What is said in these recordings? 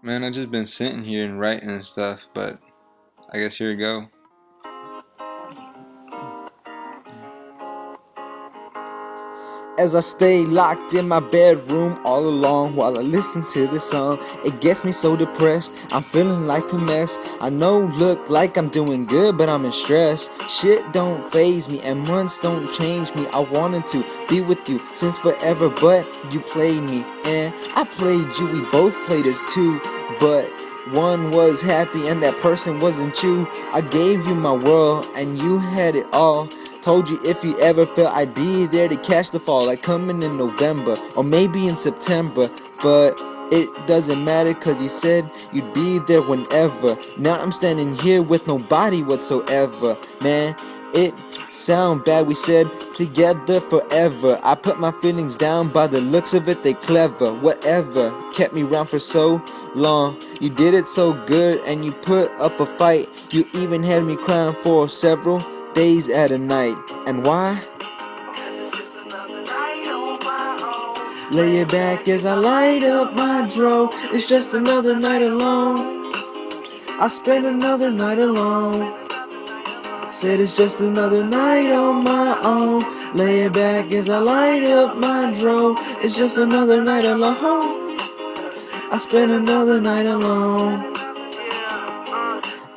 Man, I just been sitting here and writing and stuff, but I guess here we go. As I stay locked in my bedroom all alone while I listen to this song, it gets me so depressed. I'm feeling like a mess. I know, look like I'm doing good, but I'm in stress. Shit don't faze me and months don't change me. I wanted to be with you since forever, but you played me and I played you. We both played us too, but one was happy and that person wasn't you. I gave you my world and you had it all. Told you if you ever felt I'd be there to catch the fall, like coming in November or maybe in September. But it doesn't matter cause you said you'd be there whenever. Now I'm standing here with nobody whatsoever. Man, it sound bad, we said together forever. I put my feelings down, by the looks of it they clever. Whatever, kept me round for so long. You did it so good and you put up a fight. You even had me crying for several days at a night. And why? Lay it back as I light up my dro. It's just another night alone. I spend another night alone. Said it's just another night on my own. Lay it back as I light up my dro. It's just another night alone. I spend another night alone.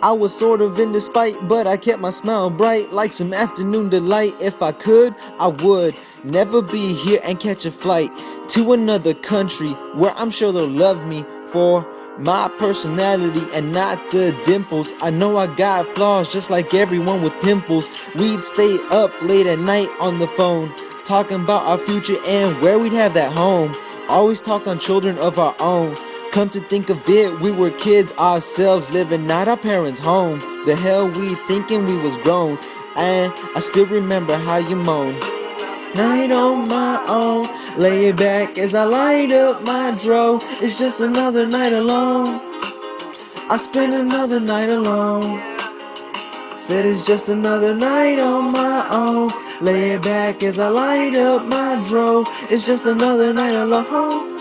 I was sort of in despite, but I kept my smile bright like some afternoon delight. If I could, I would never be here and catch a flight to another country where I'm sure they'll love me for my personality and not the dimples. I know I got flaws just like everyone with pimples. We'd stay up late at night on the phone talking about our future and where we'd have that home. Always talked on children of our own. Come to think of it, we were kids ourselves, living not our parents' home. The hell we thinking we was grown, and I still remember how you moaned. Night on my own, lay it back as I light up my dro. It's just another night alone. I spend another night alone. Said it's just another night on my own. Lay it back as I light up my dro. It's just another night alone.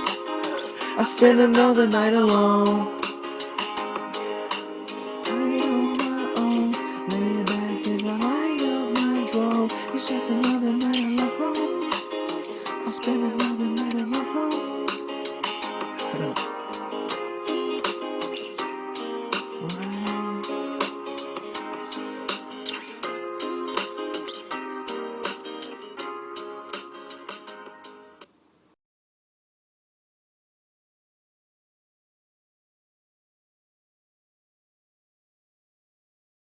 I spend another night alone. Night on my own. Lay it back as I light up my dro. It's just another night alone. I spend another night alone.